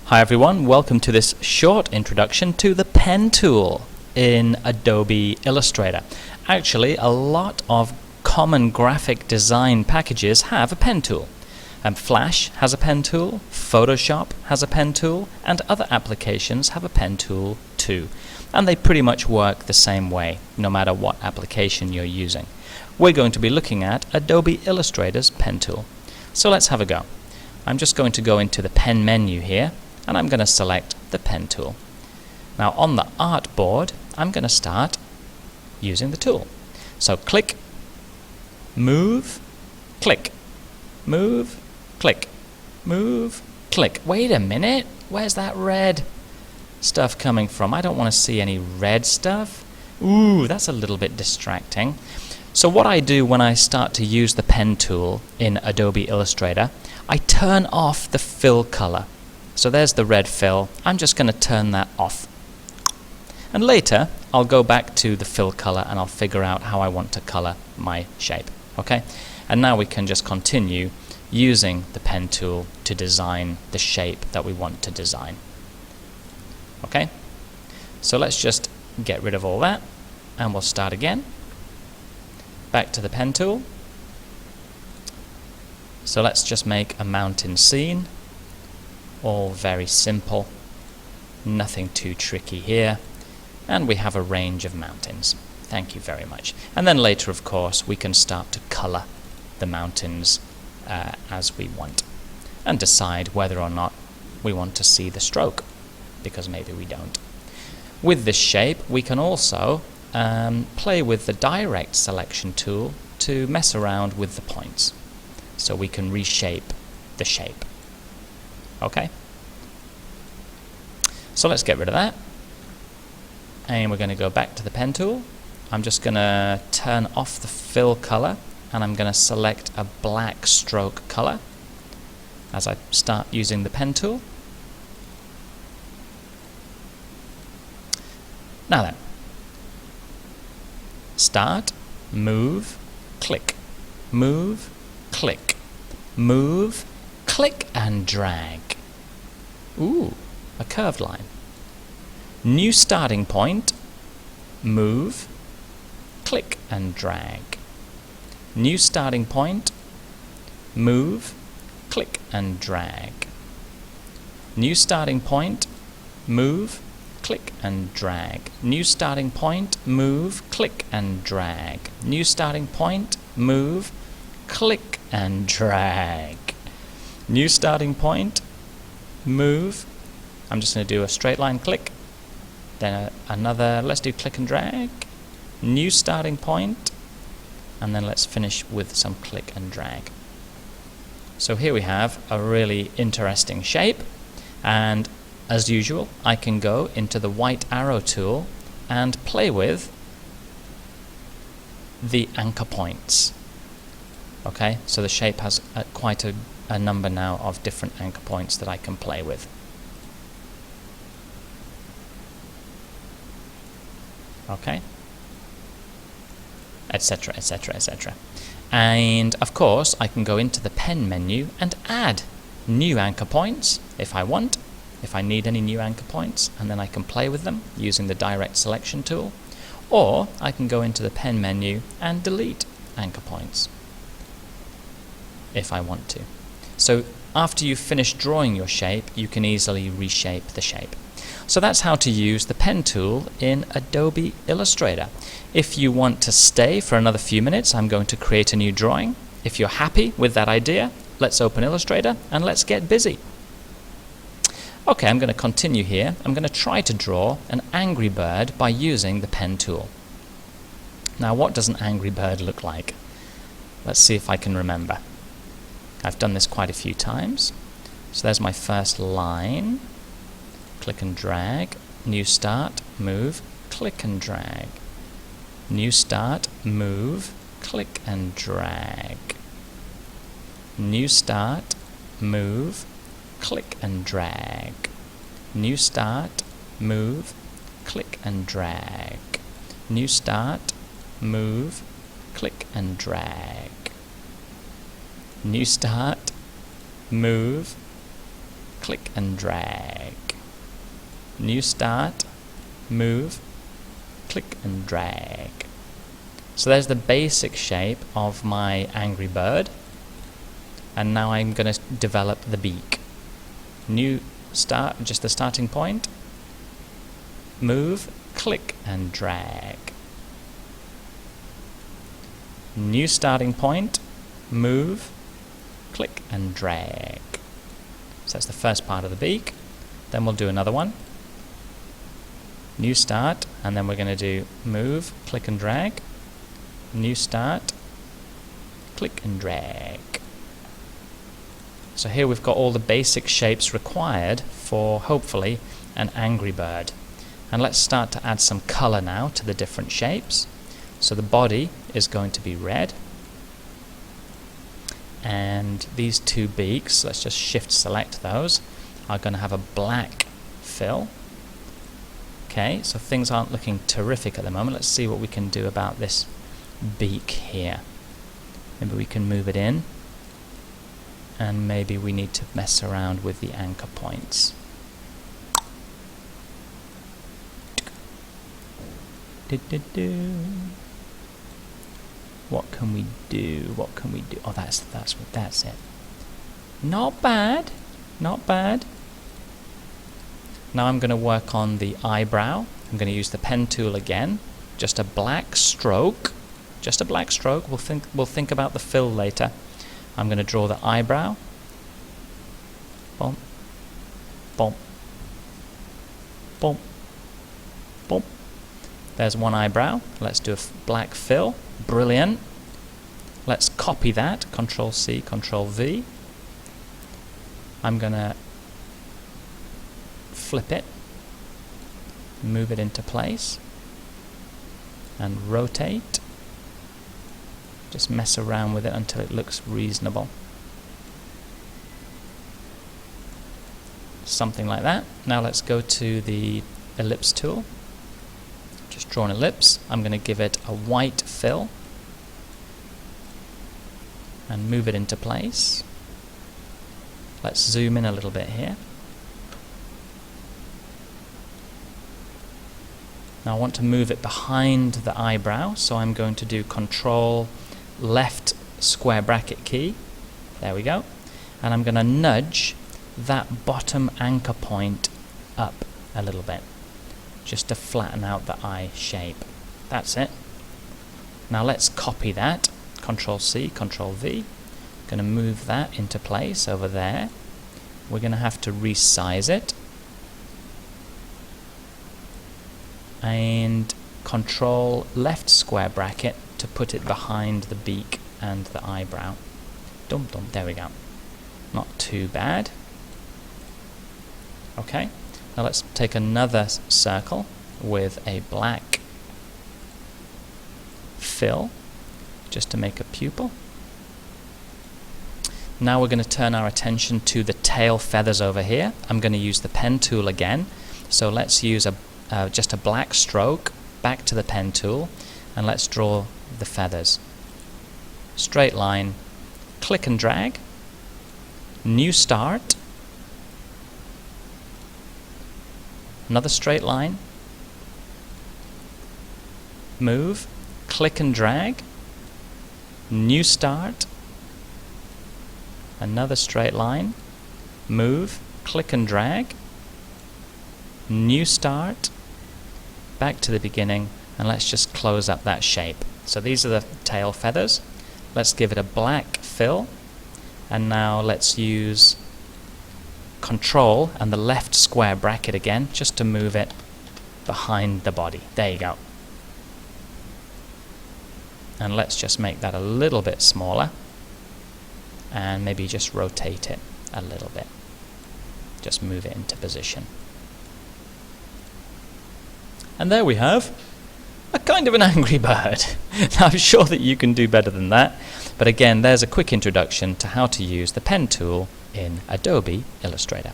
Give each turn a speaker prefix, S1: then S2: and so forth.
S1: Hi everyone, welcome to this short introduction to the pen tool in Adobe Illustrator. Actually, a lot of common graphic design packages have a pen tool. Flash has a pen tool, Photoshop has a pen tool, and other applications have a pen tool too. And they pretty much work the same way, no matter what application you're using. We're going to be looking at Adobe Illustrator's pen tool. So let's have a go. I'm just going to go into the pen menu here, and I'm going to select the pen tool. Now on the artboard, I'm going to start using the tool. So click, move, click, move, click, move, click. Wait a minute, where's that red stuff coming from? I don't want to see any red stuff. Ooh, that's a little bit distracting. So what I do when I start to use the pen tool in Adobe Illustrator, I turn off the fill color. So there's the red fill. I'm just going to turn that off. And later, I'll go back to the fill color and I'll figure out how I want to color my shape. Okay? And now we can just continue using the pen tool to design the shape that we want to design. Okay? So let's just get rid of all that and we'll start again. Back to the pen tool. So let's just make a mountain scene. All very simple, nothing too tricky here, and we have a range of mountains. Thank you very much. And then later, of course, we can start to color the mountains as we want and decide whether or not we want to see the stroke, because maybe we don't. With this shape, we can also play with the direct selection tool to mess around with the points, so we can reshape the shape. Okay, so let's get rid of that, and we're going to go back to the pen tool. I'm just going to turn off the fill color, and I'm going to select a black stroke color as I start using the pen tool. Now then, start, move, click, move, click, move, click and drag. Ooh, a curved line. New starting point, move, click and drag. New starting point, move, click and drag. New starting point, move, click and drag. New starting point, move, click and drag. New starting point, move, click and drag. New starting point, move. I'm just going to do a straight line click, then another, let's do click and drag. New starting point, and then let's finish with some click and drag. So here we have a really interesting shape, and as usual, I can go into the white arrow tool and play with the anchor points. Okay, so the shape has quite a number now of different anchor points that I can play with. Okay, etc, etc, etc. And of course I can go into the pen menu and add new anchor points if I want, if I need any new anchor points, and then I can play with them using the direct selection tool, or I can go into the pen menu and delete anchor points if I want to. So after you've finished drawing your shape, you can easily reshape the shape. So that's how to use the pen tool in Adobe Illustrator. If you want to stay for another few minutes, I'm going to create a new drawing. If you're happy with that idea, let's open Illustrator and let's get busy. Okay, I'm going to continue here. I'm going to try to draw an angry bird by using the pen tool. Now, what does an angry bird look like? Let's see if I can remember. I've done this quite a few times. So there's my first line. Click and drag. New start, move, click and drag. New start, move, click and drag. New start, move, click and drag. New start, move, click and drag. New start, move, click and drag. New start, move, click and drag. New start, move, click and drag. So there's the basic shape of my angry bird, and now I'm going to develop the beak. New start, just the starting point, move, click and drag. New starting point, move, click and drag. So that's the first part of the beak. Then we'll do another one. New start, and then we're going to do move, click and drag. New start, click and drag. So here we've got all the basic shapes required for, hopefully, an angry bird. And let's start to add some color now to the different shapes. So the body is going to be red. And these two beaks, let's just shift select those, are going to have a black fill. Okay, so things aren't looking terrific at the moment. Let's see what we can do about this beak here. Maybe we can move it in, and maybe we need to mess around with the anchor points. What can we do? What can we do? Oh, that's it. Not bad, not bad. Now I'm going to work on the eyebrow. I'm going to use the pen tool again. Just a black stroke. Just a black stroke. We'll think about the fill later. I'm going to draw the eyebrow. Boom, boom, boom, boom. There's one eyebrow. Let's do a black fill. Brilliant. Let's copy that. Control C, Control V. I'm going to flip it, move it into place, and rotate. Just mess around with it until it looks reasonable. Something like that. Now let's go to the ellipse tool. Just draw an ellipse. I'm going to give it a white fill and move it into place. Let's zoom in a little bit here. Now I want to move it behind the eyebrow, so I'm going to do Control left square bracket key. There we go. And I'm going to nudge that bottom anchor point up a little bit, just to flatten out the eye shape. That's it. Now let's copy that. Control C, Control V. Going to move that into place over there. We're going to have to resize it. And Control left square bracket to put it behind the beak and the eyebrow. Dum dum, there we go. Not too bad. Okay, now let's take another circle with a black fill just to make a pupil. Now we're going to turn our attention to the tail feathers over here. I'm going to use the pen tool again. So let's use just a black stroke back to the pen tool, and let's draw the feathers. Straight line, click and drag, new start, another straight line, move, click and drag, new start, another straight line, move, click and drag, new start, back to the beginning, and let's just close up that shape. So these are the tail feathers. Let's give it a black fill, and now let's use Control and the left square bracket again just to move it behind the body. There you go. And let's just make that a little bit smaller, and maybe just rotate it a little bit. Just move it into position. And there we have a kind of an angry bird. Now, I'm sure that you can do better than that, but again, there's a quick introduction to how to use the pen tool in Adobe Illustrator.